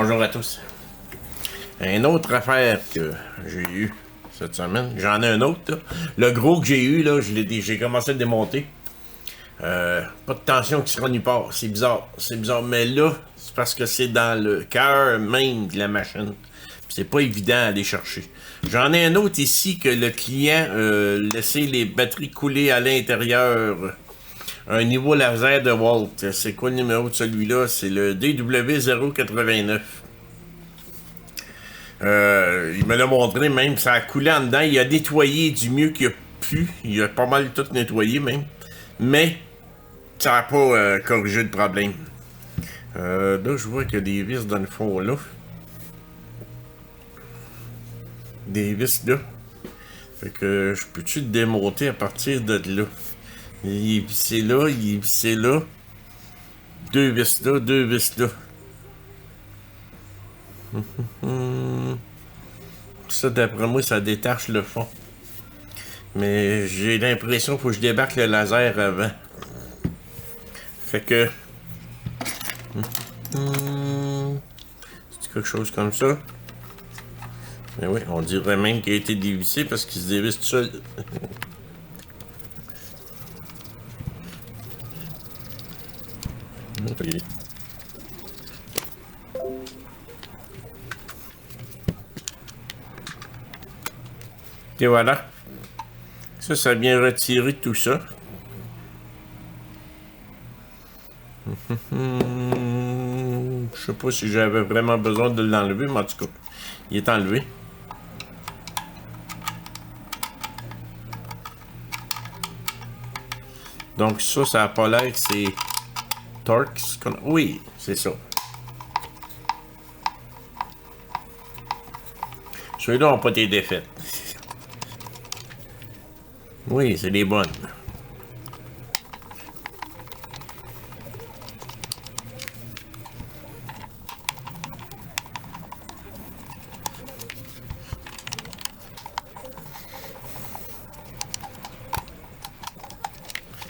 Bonjour à tous. Une autre affaire que j'ai eue cette semaine, j'en ai un autre, là. Le gros que j'ai eu, là, j'ai commencé à le démonter. Pas de tension qui sera nulle part. C'est bizarre. Mais là, c'est parce que c'est dans le cœur même de la machine. C'est pas évident à aller chercher. J'en ai un autre ici que le client laissait les batteries couler à l'intérieur. Un niveau laser de Walt. C'est quoi le numéro de celui-là? C'est le DW089. Il me l'a montré même, ça a coulé en dedans. Il a nettoyé du mieux qu'il a pu. Il a pas mal tout nettoyé même. Mais ça n'a pas corrigé le problème. Là, je vois qu'il y a des vis dans le fond là. Des vis là. Fait que je peux-tu le démonter à partir de là? Il est vissé là, il est vissé là. Deux vis là, deux vis là. Ça, d'après moi, ça détache le fond. Mais j'ai l'impression qu'il faut que je débarque le laser avant. Fait que... c'est quelque chose comme ça. Mais oui, on dirait même qu'il a été dévissé parce qu'il se dévisse tout seul. Et voilà. Ça vient retirer tout ça. Je sais pas si j'avais vraiment besoin de l'enlever, mais en tout cas, il est enlevé. Donc ça a pas l'air que c'est Torx. Oui, c'est ça. Ceux-là n'ont pas été défaits. Oui, c'est des bonnes.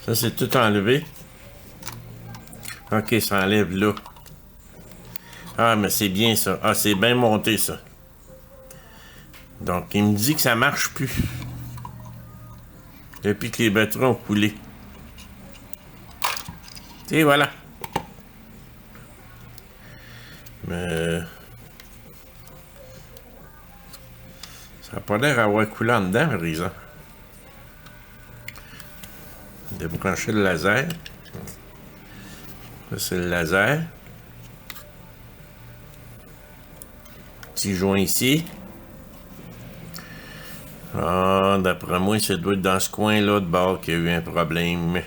Ça, c'est tout enlevé. Ok, ça enlève là. Ah, mais c'est bien ça. Ah, c'est bien monté ça. Donc, il me dit que ça marche plus. Depuis que les batteries ont coulé. Et voilà. Mais... ça n'a pas l'air d'avoir coulé en dedans, par exemple. Débrancher le laser. Ça, c'est le laser. Petit joint ici. Ah, d'après moi, ça doit être dans ce coin-là de bord qu'il y a eu un problème.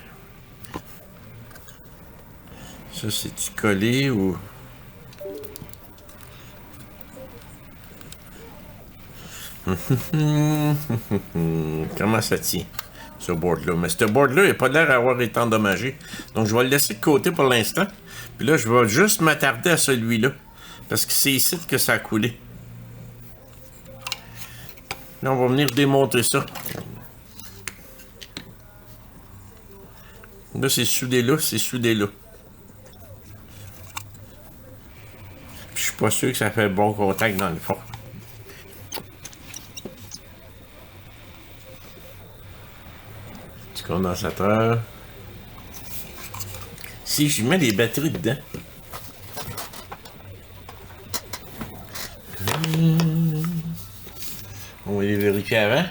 Ça, c'est-tu collé ou... Comment ça tient, ce board-là? Mais ce board-là, il n'a pas l'air d'avoir été endommagé. Donc, je vais le laisser de côté pour l'instant. Puis là, je vais juste m'attarder à celui-là. Parce que c'est ici que ça a coulé. Là, on va venir démontrer ça. Là, c'est soudé là, c'est soudé là. Puis, je suis pas sûr que ça fait bon contact dans le fond. Petit condensateur. Si je mets les batteries dedans. On va les vérifier avant.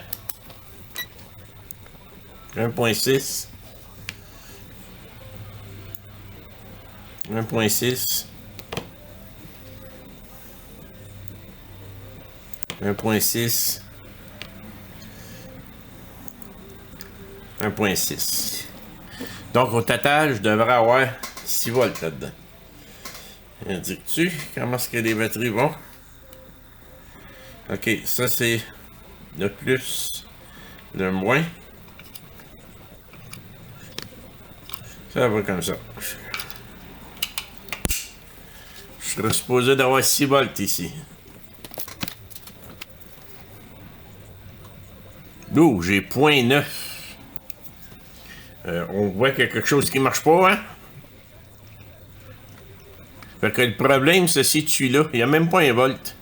1.6. 1.6. 1.6. 1.6. Donc, au total, je devrais avoir 6 volts là-dedans. Indiques-tu comment est-ce que les batteries vont? Ok, ça c'est le plus, le moins. Ça va comme ça. Je serais supposé d'avoir 6 volts ici. Ouh, j'ai 0.9. On voit qu'il y a quelque chose qui marche pas, hein? Fait que le problème se situe là. Il n'y a même pas un volt.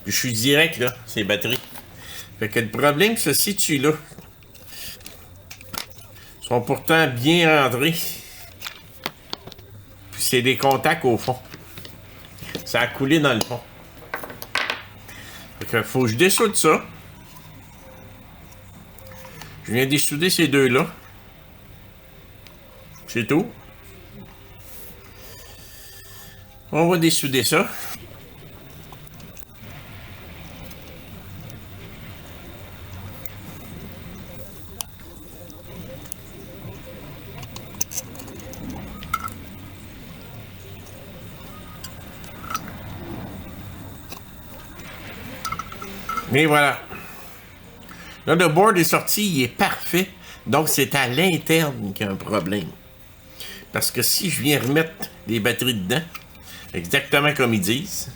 Puis je suis direct, là, ces batteries. Fait que le problème se situe là. Ils sont pourtant bien rentrés. Puis c'est des contacts au fond. Ça a coulé dans le fond. Fait que faut que je dessoude ça. Je viens dessouder ces deux-là. C'est tout. On va dessouder ça. Et voilà. Là, le board est sorti, il est parfait. Donc, c'est à l'interne qu'il y a un problème. Parce que si je viens remettre les batteries dedans, exactement comme ils disent,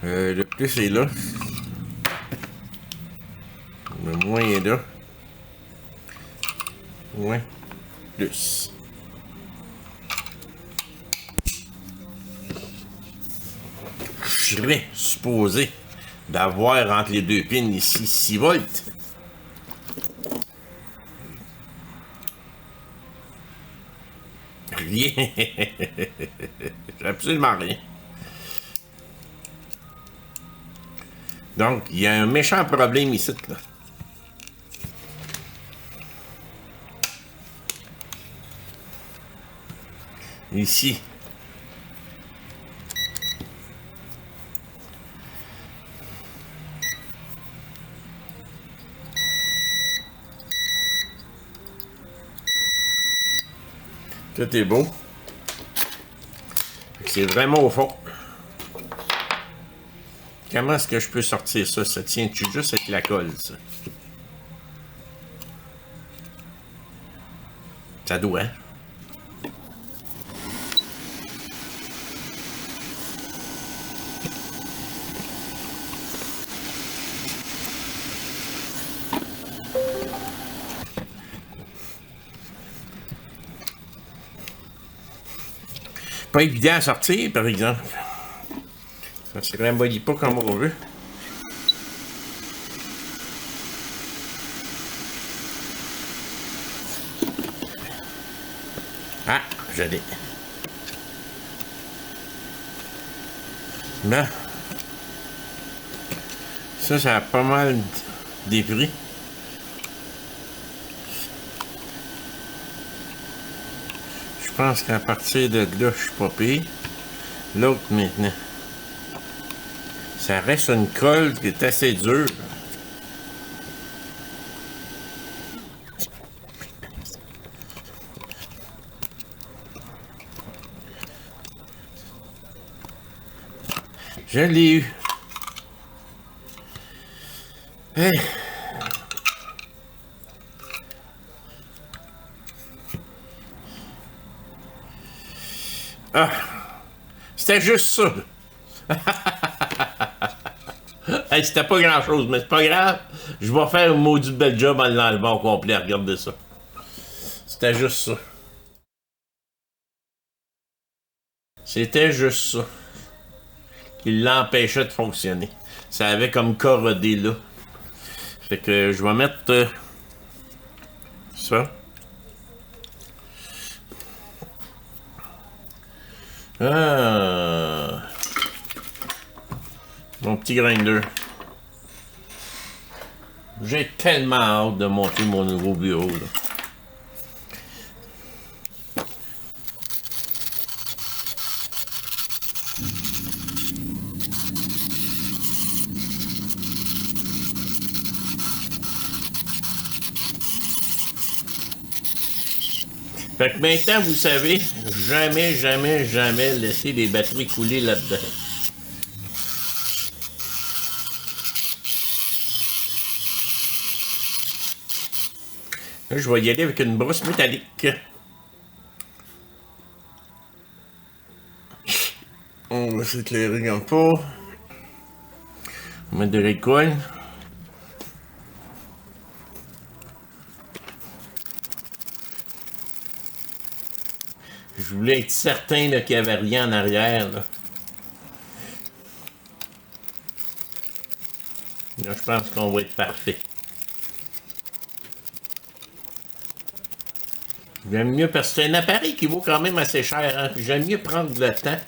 le plus est là. Le moins est là. Moins plus. Je serais supposé d'avoir entre les deux pins ici 6 volts. Rien. J'ai absolument rien. Donc, il y a un méchant problème ici, là. Ici. Tout est beau. C'est vraiment au fond. Comment est-ce que je peux sortir ça? Ça tient-tu juste avec la colle, ça? Ça doit. Pas évident à sortir, par exemple. Ça se remballe pas comme on veut. Ah, je l'ai. Bon. Ça a pas mal dépris. Je pense qu'à partir de là, je suis pas pire. L'autre maintenant. Ça reste une colle qui est assez dure. Je l'ai eu. Hey. Ah, c'était juste ça. Hey, c'était pas grand-chose, mais c'est pas grave. Je vais faire un maudit bel job en l'enlevant au complet. Regardez ça. C'était juste ça. C'était juste ça. Qui l'empêchait de fonctionner. Ça avait comme corrodé là. Fait que je vais mettre ça. Ah. Mon petit grinder. J'ai tellement hâte de monter mon nouveau bureau, là. Fait que maintenant, vous savez, jamais, jamais, jamais laisser les batteries couler là-dedans. Là, je vais y aller avec une brosse métallique. On va s'éclairer comme pas. On va mettre de l'alcool. Je voulais être certain qu'il n'y avait rien en arrière. Là, je pense qu'on va être parfait. J'aime mieux, parce que c'est un appareil qui vaut quand même assez cher. Hein? J'aime mieux prendre le temps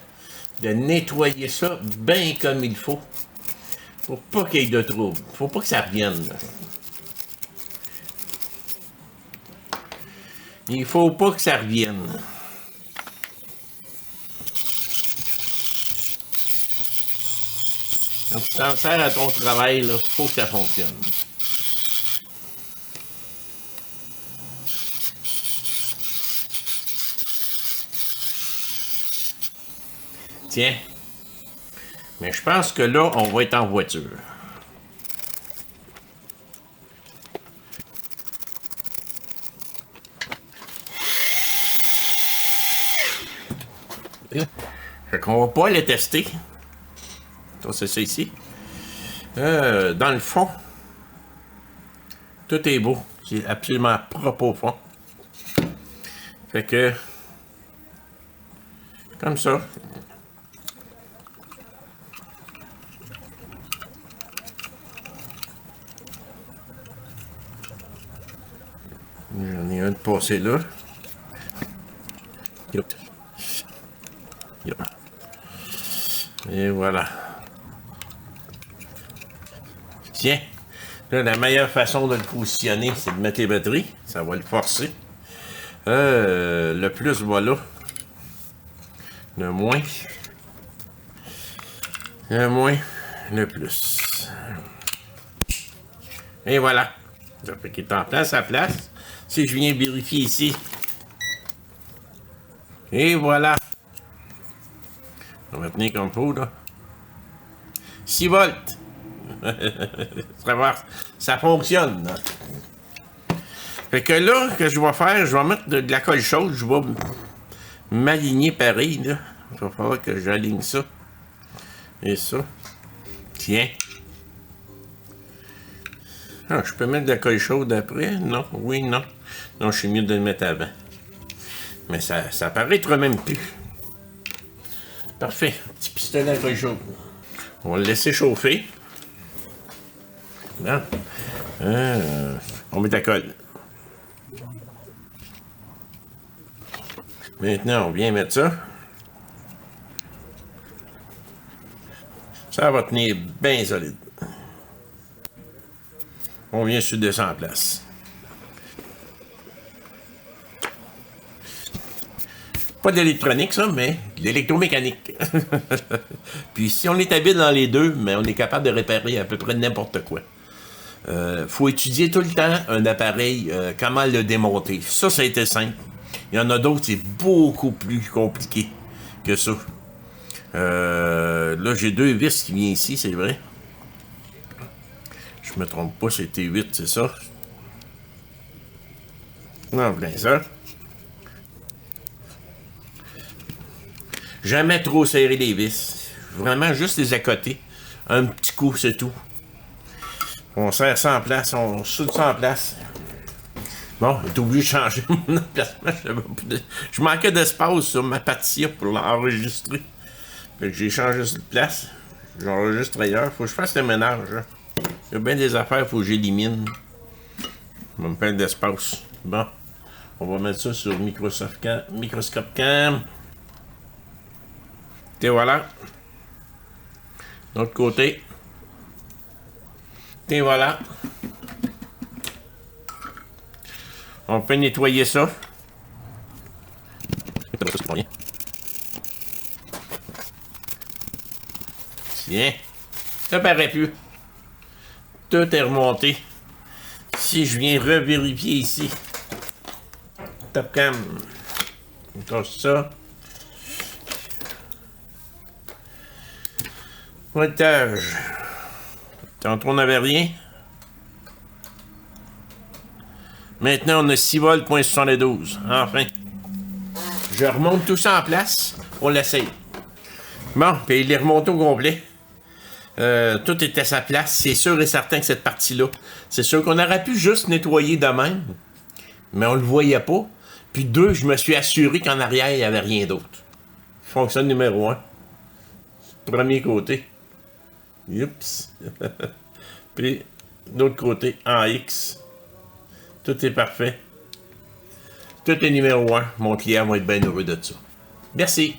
de nettoyer ça bien comme il faut. Pour pas qu'il y ait de trouble. Faut pas que ça revienne. Là. Il faut pas que ça revienne. Quand tu t'en sers à ton travail, il faut que ça fonctionne. Tiens. Mais je pense que là, on va être en voiture. Fait qu'on va pas les tester. Ça, c'est ça ici. Dans le fond, tout est beau. C'est absolument propre au fond. Fait que, comme ça. J'en ai un de passé là. Et voilà. Tiens, là, la meilleure façon de le positionner, c'est de mettre les batteries. Ça va le forcer. Le plus va là. Le moins. Le moins, le plus. Et voilà. Ça fait qu'il est en place à place. Si je viens vérifier ici. Et voilà. On va tenir comme faut, là. 6 volts. Ça fonctionne, là. Fait que là, que je vais faire, je vais mettre de la colle chaude. Je vais m'aligner pareil, là. Il va falloir que j'aligne ça. Et ça. Tiens. Ah, je peux mettre de la colle chaude après? Non, oui, non. Non, je suis mieux de le mettre avant. Mais ça paraîtra même plus. Parfait. Petit pistolet à colle chaude. On va le laisser chauffer. Là. On met la colle. Maintenant, on vient mettre ça. Ça va tenir bien solide. On vient sur 200 places. Pas d'électronique, ça, mais de l'électromécanique. Puis si on est habile dans les deux, mais on est capable de réparer à peu près n'importe quoi. Faut étudier tout le temps un appareil, comment le démonter. Ça a été simple. Il y en a d'autres, c'est beaucoup plus compliqué que ça. Là, j'ai 2 vis qui viennent ici, c'est vrai. Je me trompe pas, c'était 8, c'est ça? Non, bien ça. Jamais trop serrer les vis. Vraiment, juste les accoter. Un petit coup, c'est tout. On serre ça en place, on soude ça en place. Bon, t'es obligé de changer mon emplacement. Je manquais d'espace sur ma pâtissière pour l'enregistrer. Fait que j'ai changé de place. J'enregistre ailleurs. Faut que je fasse le ménage. Hein. Il y a bien des affaires, faut que j'élimine. On va me prendre d'espace. Bon. On va mettre ça sur Microscope Cam. Et voilà. De l'autre côté. Et voilà. On peut nettoyer ça. Tiens. Ça paraît plus. Tout est remonté. Si je viens revérifier ici. Top cam. On casse ça. Voltage. Tantôt on n'avait rien. Maintenant on a 6 volts, point 72. Enfin. Je remonte tout ça en place. On l'essaye. Bon, puis il est remonté au complet. Tout est à sa place. C'est sûr et certain que cette partie-là, c'est sûr qu'on aurait pu juste nettoyer de même. Mais on le voyait pas. Puis 2, je me suis assuré qu'en arrière, il n'y avait rien d'autre. Fonction numéro 1. Premier côté. Oups. Puis, l'autre côté, en X. Tout est parfait. Tout est numéro 1. Mon client va être bien heureux de ça. Merci.